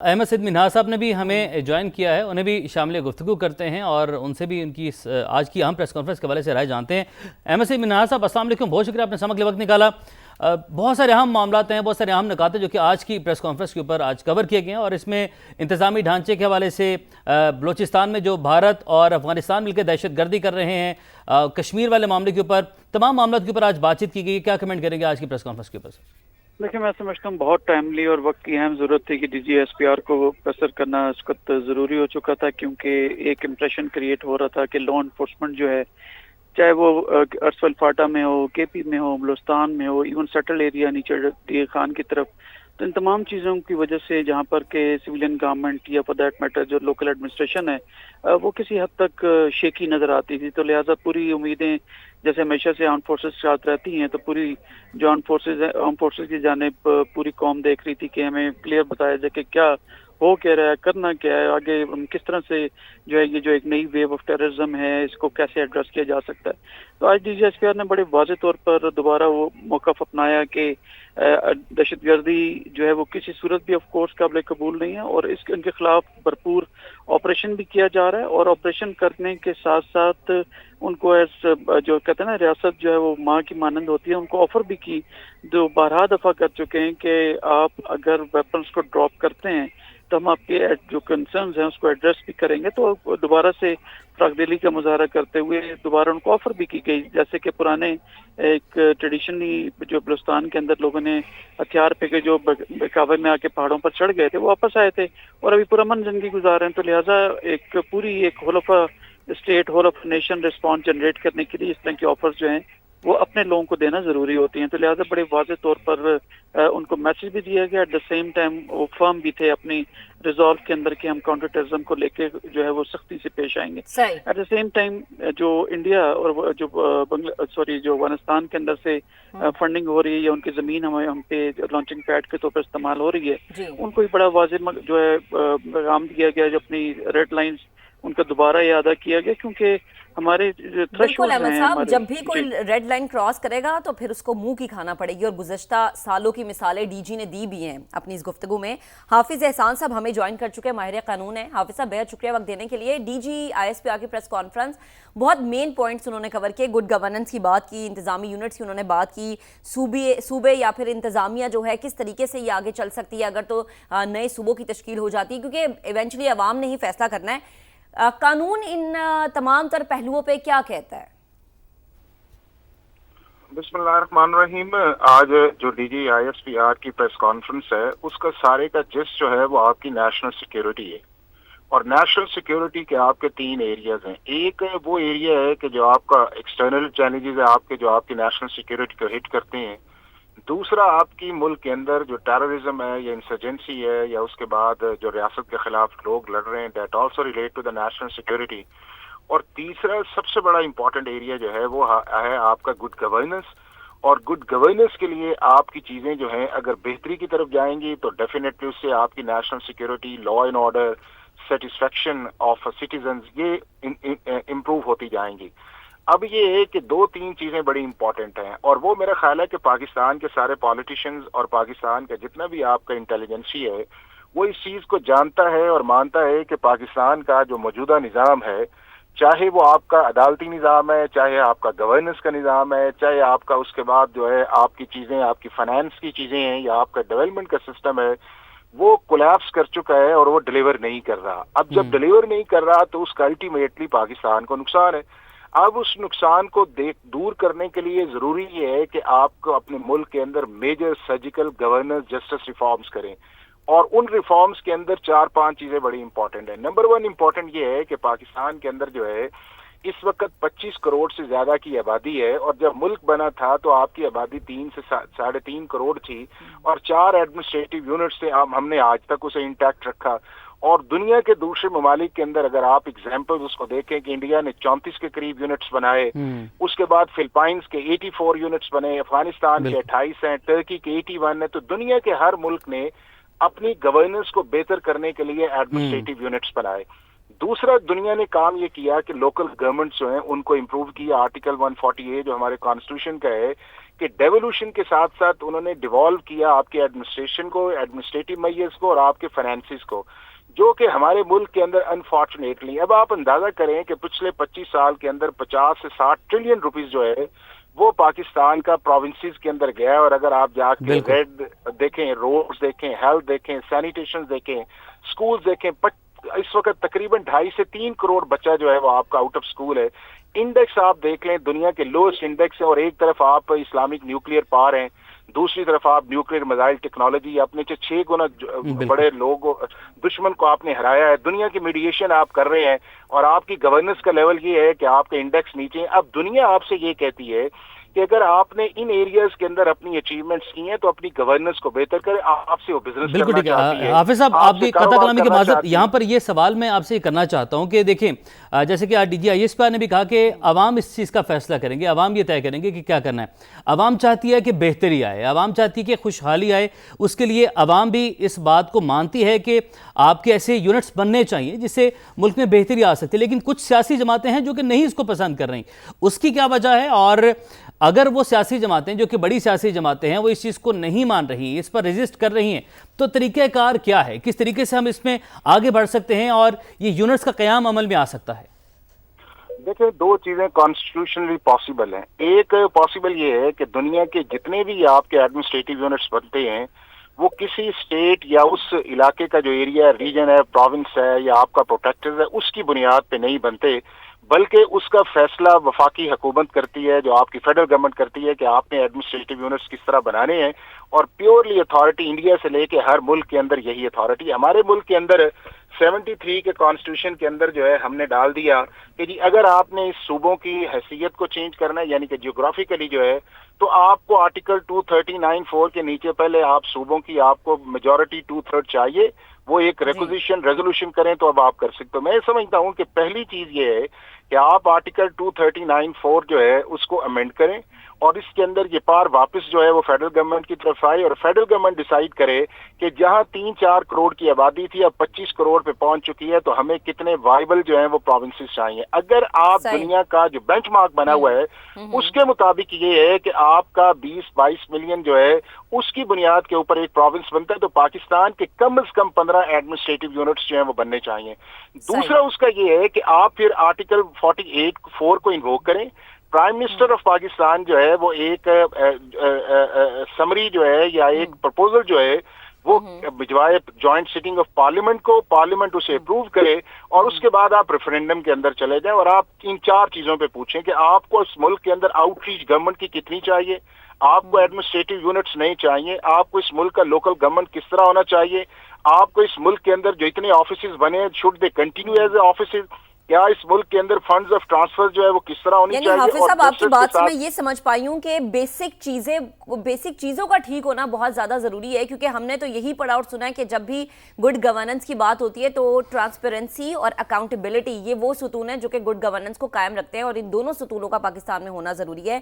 احمد سید منہا صاحب نے بھی ہمیں جوائن کیا ہے، انہیں بھی شامل گفتگو کرتے ہیں اور ان سے بھی ان کی آج کی اہم پریس کانفرنس کے حوالے سے رائے جانتے ہیں۔ احمد سید منہا صاحب السلام علیکم، بہت شکریہ آپ نے سمجھ کے وقت نکالا۔ بہت سارے اہم معاملات ہیں، بہت سارے اہم نکات ہیں جو کہ آج کی پریس کانفرنس کے اوپر آج کور کیے گئے ہیں، اور اس میں انتظامی ڈھانچے کے حوالے سے بلوچستان میں جو بھارت اور افغانستان مل کے دہشت گردی کر رہے ہیں، کشمیر والے معاملے کے اوپر، تمام معاملات کے اوپر آج بات چیت کی گئی۔ کیا کمنٹ کریں گے آج کی پریس کانفرنس کے اوپر سے؟ دیکھیں، میں سمجھتا ہوں بہت ٹائملی اور وقت کی اہم ضرورت تھی کہ D G S P R کو پریشر کرنا اس وقت ضروری ہو چکا تھا، کیونکہ ایک امپریشن کریٹ ہو رہا تھا کہ لا انفورسمنٹ جو ہے، چاہے وہ ارسول فاٹا میں ہو، کے پی میں ہو، بلوچستان میں ہو، ایون سیٹل ایریا نیچے ڈی خان کی طرف، تو ان تمام چیزوں کی وجہ سے جہاں پر کہ سویلین گورنمنٹ یا فار دیٹ میٹر جو لوکل ایڈمنسٹریشن ہے وہ کسی حد تک شیکی نظر آتی تھی، تو لہٰذا پوری امیدیں جیسے ہمیشہ سے آرم فورسز ساتھ رہتی ہیں، تو پوری جو آرم فورسز کی جانب پوری قوم دیکھ رہی تھی کہ ہمیں کلیئر بتایا جائے کہ کیا ہو کیا رہا ہے، کرنا کیا ہے، آگے کس طرح سے جو ہے یہ جو ایک نئی ویو آف ٹیررزم ہے اس کو کیسے ایڈریس کیا جا سکتا ہے۔ تو آج D G S P R نے بڑے واضح طور پر دوبارہ وہ موقف اپنایا کہ دہشت گردی جو ہے وہ کسی صورت بھی آف کورس قابل قبول نہیں ہے، اور ان کے خلاف بھرپور آپریشن بھی کیا جا رہا ہے، اور آپریشن کرنے کے ساتھ ساتھ ان کو جو کہتے ہیں نا ریاست جو ہے وہ ماں کی مانند ہوتی ہے، ان کو آفر بھی کی، جو بارہا دفعہ کر چکے ہیں کہ آپ اگر ویپنز کو ڈراپ کرتے ہیں تو ہم آپ کے جو کنسرنز ہیں اس کو ایڈریس بھی کریں گے۔ تو دوبارہ سے فراخ دلی کا مظاہرہ کرتے ہوئے دوبارہ ان کو آفر بھی کی گئی، جیسے کہ پرانے ایک ٹریڈیشنلی جو بلوچستان کے اندر لوگوں نے ہتھیار پہ کے جو بکاوے میں آ کے پہاڑوں پر چڑھ گئے تھے وہ واپس آئے تھے اور ابھی پرامن زندگی گزار رہے ہیں۔ تو لہٰذا ایک پوری ایک whole of state, whole of nation response generate کرنے کے لیے اس طرح کی آفرز جو ہیں وہ اپنے لوگوں کو دینا ضروری ہوتی ہیں۔ تو لہٰذا بڑے واضح طور پر ان کو میسج بھی دیا گیا، ایٹ دا سیم ٹائم وہ فرم بھی تھے اپنی ریزالو کے اندر کہ ہم کاؤنٹر ٹیررزم کو لے کے جو ہے وہ سختی سے پیش آئیں گے۔ ایٹ دا سیم ٹائم جو انڈیا اور جو جو افغانستان کے اندر سے فنڈنگ ہو رہی ہے یا ان کی زمین ہم پہ لانچنگ پیڈ کے طور پر استعمال ہو رہی ہے، ان کو بھی بڑا واضح جو ہے پیغام دیا گیا، جو اپنی ریڈ لائنز ان کا دوبارہ ادا کیا گیا، کیونکہ ہمارے بالکل احمد صاحب، جب بھی کوئی ریڈ لائن کراس کرے گا تو پھر اس کو منہ کی کھانا پڑے گی، اور گزشتہ سالوں کی مثالیں ڈی جی نے دی بھی ہیں اپنی اس گفتگو میں۔ حافظ احسان صاحب ہمیں جوائن کر چکے ہیں، ماہر قانون ہیں۔ حافظ صاحب بہت شکریہ وقت دینے کے لیے۔ D G I S P R کی پریس کانفرنس، بہت مین پوائنٹس انہوں نے کور کیے، گڈ گورننس کی بات کی، انتظامی یونٹس کی انہوں نے بات کی، صوبے یا پھر انتظامیہ جو ہے کس طریقے سے یہ آگے چل سکتی ہے اگر تو نئے صوبوں کی تشکیل ہو جاتی ہے، کیونکہ ایونچولی عوام نے ہی فیصلہ کرنا ہے۔ قانون ان تمام تر پہلوؤں پہ کیا کہتا ہے؟ بسم اللہ الرحمن الرحیم۔ آج جو D G I S P R کی پریس کانفرنس ہے اس کا سارے کا جس جو ہے وہ آپ کی نیشنل سیکیورٹی ہے، اور نیشنل سیکیورٹی کے آپ کے 3 ایریاز ہیں۔ ایک وہ ایریا ہے کہ جو آپ کا ایکسٹرنل چیلنجز ہے آپ کے، جو آپ کی نیشنل سیکیورٹی کو ہٹ کرتے ہیں۔ دوسرا آپ کی ملک کے اندر جو ٹیررزم ہے یا انسرجنسی ہے، یا اس کے بعد جو ریاست کے خلاف لوگ لڑ رہے ہیں، that also relate to the national security. اور تیسرا سب سے بڑا امپورٹنٹ ایریا جو ہے وہ ہے آپ کا گڈ گورننس، اور گڈ گورننس کے لیے آپ کی چیزیں جو ہیں اگر بہتری کی طرف جائیں گی تو ڈیفینیٹلی اس سے آپ کی national security, law and order, satisfaction of citizens یہ امپروو ہوتی جائیں گی۔ اب یہ ہے کہ 2-3 چیزیں بڑی امپورٹنٹ ہیں، اور وہ میرا خیال ہے کہ پاکستان کے سارے پالیٹیشینز اور پاکستان کا جتنا بھی آپ کا انٹیلیجنسی ہے وہ اس چیز کو جانتا ہے اور مانتا ہے کہ پاکستان کا جو موجودہ نظام ہے، چاہے وہ آپ کا عدالتی نظام ہے، چاہے آپ کا گورننس کا نظام ہے، چاہے آپ کا اس کے بعد جو ہے آپ کی چیزیں، آپ کی فائنانس کی چیزیں ہیں، یا آپ کا ڈیولپمنٹ کا سسٹم ہے، وہ کولیپس کر چکا ہے اور وہ ڈیلیور نہیں کر رہا۔ اب جب ڈیلیور نہیں کر رہا تو اس کا الٹیمیٹلی پاکستان کو نقصان ہے۔ اب اس نقصان کو دور کرنے کے لیے ضروری یہ ہے کہ آپ کو اپنے ملک کے اندر major surgical governance justice reforms کریں، اور ان ریفارمز کے اندر 4-5 چیزیں بڑی امپورٹنٹ ہیں۔ نمبر 1 امپورٹنٹ یہ ہے کہ پاکستان کے اندر جو ہے اس وقت 25 کروڑ سے زیادہ کی آبادی ہے، اور جب ملک بنا تھا تو آپ کی آبادی 3 سے 3.5 کروڑ تھی، اور 4 ایڈمنسٹریٹو یونٹس سے ہم نے آج تک اسے انٹیکٹ رکھا۔ اور دنیا کے دوسرے ممالک کے اندر اگر آپ ایگزامپل اس کو دیکھیں کہ انڈیا نے 34 کے قریب یونٹس بنائے، اس کے بعد فلپائنز کے 84 یونٹس بنے، افغانستان کے 28 ہیں، ترکی کے 81 ہیں، تو دنیا کے ہر ملک نے اپنی گورننس کو بہتر کرنے کے لیے ایڈمنسٹریٹو یونٹس بنائے۔ دوسرا دنیا نے کام یہ کیا کہ لوکل گورنمنٹس جو ہیں ان کو امپروو کیا۔ آرٹیکل 148 جو ہمارے کانسٹیٹیوشن کا ہے کہ ڈیولوشن کے ساتھ ساتھ انہوں نے ڈیوالو کیا آپ کے ایڈمنسٹریشن کو، ایڈمنسٹریٹو میئرز کو اور آپ کے فائنینسز کو، جو کہ ہمارے ملک کے اندر انفارچونیٹلی اب آپ اندازہ کریں کہ پچھلے 25 سال کے اندر 50 سے 60 ٹریلین روپیز جو ہے وہ پاکستان کا پروونسز کے اندر گیا ہے. اور اگر آپ جا کے ریڈ دیکھیں، روڈز دیکھیں، ہیلتھ دیکھیں، سینیٹیشن دیکھیں، سکولز دیکھیں، اس وقت تقریباً 2.5 سے 3 کروڑ بچہ جو ہے وہ آپ کا آؤٹ آف سکول ہے. انڈیکس آپ دیکھ لیں، دنیا کے لوسٹ انڈیکس ہیں، اور ایک طرف آپ اسلامک نیوکلیئر پاور ہیں، دوسری طرف آپ نیوکلیئر میزائل ٹیکنالوجی، اپنے 6 گنا بڑے لوگ دشمن کو آپ نے ہرایا ہے، دنیا کی میڈیشن آپ کر رہے ہیں، اور آپ کی گورننس کا لیول یہ ہے کہ آپ کے انڈیکس نیچے ہیں. اب دنیا آپ سے یہ کہتی ہے کہ اگر آپ نے ان ایریاز کے اندر اپنی اچیومنٹس کی ہیں تو اپنی گورننس کو بہتر کریں. آپ سے وہ بزنس بالکل کرنا ٹھیک ہے. چاہتی ہے. حافظ صاحب، آپ کی قطع کلامی کی معذرت، چاہتی یہاں پر یہ سوال میں آپ سے یہ کرنا چاہتا ہوں کہ دیکھیں، جیسے کہ آج ڈی جی ISPR نے بھی کہا کہ عوام اس چیز کا فیصلہ کریں گے، عوام یہ طے کریں گے کہ کیا کرنا ہے. عوام چاہتی ہے کہ بہتری آئے، عوام چاہتی ہے کہ خوشحالی آئے. اس کے لیے عوام بھی اس بات کو مانتی ہے کہ آپ کے ایسے یونٹس بننے چاہیے جس سے ملک میں بہتری آ سکتی ہے، لیکن کچھ سیاسی جماعتیں ہیں جو کہ نہیں اس کو پسند کر رہی. اس کی کیا وجہ ہے؟ اور اگر وہ سیاسی جماعتیں جو کہ بڑی سیاسی جماعتیں ہیں وہ اس چیز کو نہیں مان رہی، اس پر ریزسٹ کر رہی ہیں، تو طریقہ کار کیا ہے؟ کس طریقے سے ہم اس میں آگے بڑھ سکتے ہیں اور یہ یونٹس کا قیام عمل میں آ سکتا ہے؟ دیکھیں، 2 چیزیں کانسٹیٹیوشنلی پاسبل ہیں. ایک پاسبل یہ ہے کہ دنیا کے جتنے بھی آپ کے ایڈمنسٹریٹو یونٹس بنتے ہیں وہ کسی اسٹیٹ یا اس علاقے کا جو ایریا ریجن ہے، پروونس ہے یا آپ کا پروٹیکٹر ہے، اس کی بنیاد پہ نہیں بنتے، بلکہ اس کا فیصلہ وفاقی حکومت کرتی ہے، جو آپ کی فیڈرل گورنمنٹ کرتی ہے کہ آپ نے ایڈمنسٹریٹو یونٹس کس طرح بنانے ہیں. اور پیورلی اتھارٹی انڈیا سے لے کے ہر ملک کے اندر یہی اتھارٹی. ہمارے ملک کے اندر 73 کے کانسٹیٹیوشن کے اندر جو ہے ہم نے ڈال دیا کہ جی اگر آپ نے اس صوبوں کی حیثیت کو چینج کرنا ہے، یعنی کہ جیوگرافیکلی جو ہے، تو آپ کو آرٹیکل 239(4) کے نیچے پہلے آپ صوبوں کی آپ کو میجورٹی 2/3 چاہیے، وہ ایک ریزولوشن کریں تو اب آپ کر سکتے ہو. میں سمجھتا ہوں کہ پہلی چیز یہ ہے کہ آپ آرٹیکل 239(4) جو ہے اس کو امینڈ کریں، اور اس کے اندر یہ پار واپس جو ہے وہ فیڈرل گورنمنٹ کی طرف آئے، اور فیڈرل گورنمنٹ ڈیسائیڈ کرے کہ جہاں 3-4 کروڑ کی آبادی تھی اب 25 کروڑ پہ پہنچ چکی ہے، تو ہمیں کتنے وائبل جو ہیں وہ پروونسز چاہیے. اگر آپ دنیا کا جو بینچ مارک بنا ہوا ہے اس کے مطابق یہ ہے کہ آپ کا 20-22 ملین جو ہے اس کی بنیاد کے اوپر ایک پروونس بنتا ہے، تو پاکستان کے کم از کم 15 ایڈمنسٹریٹو یونٹس جو ہیں وہ بننے چاہیے. دوسرا اس کا یہ ہے کہ آپ پھر آرٹیکل 48(4) کو انووک کریں. پرائم منسٹر آف پاکستان جو ہے وہ ایک سمری جو ہے یا ایک پرپوزل جو ہے وہ بھجوائے جوائنٹ سٹنگ آف پارلیمنٹ کو، پارلیمنٹ اسے اپروو کرے، اور اس کے بعد آپ ریفرینڈم کے اندر چلے جائیں اور آپ ان 4 چیزوں پہ پوچھیں کہ آپ کو اس ملک کے اندر آؤٹ ریچ گورنمنٹ کی کتنی چاہیے، آپ کو ایڈمنسٹریٹو یونٹس نہیں چاہیے، آپ کو اس ملک کا لوکل گورنمنٹ کس طرح ہونا چاہیے، آپ کو اس ملک کے اندر جو اتنے آفیسز بنے should they continue as a offices, کیا اس ملک کے اندر فنڈز آف ٹرانسفر جو ہے وہ کس طرح ہونی چاہیے. یعنی حافظ صاحب، آپ کی بات سے میں یہ سمجھ پائی ہوں کہ بیسک چیزوں کا ٹھیک ہونا بہت زیادہ ضروری ہے، کیونکہ ہم نے تو یہی پڑھا اور سنا ہے کہ جب بھی گڈ گورننس کی بات ہوتی ہے تو ٹرانسپیرنسی اور اکاؤنٹیبلٹی یہ وہ ستون ہیں جو کہ گڈ گورننس کو قائم رکھتے ہیں، اور ان دونوں ستونوں کا پاکستان میں ہونا ضروری ہے.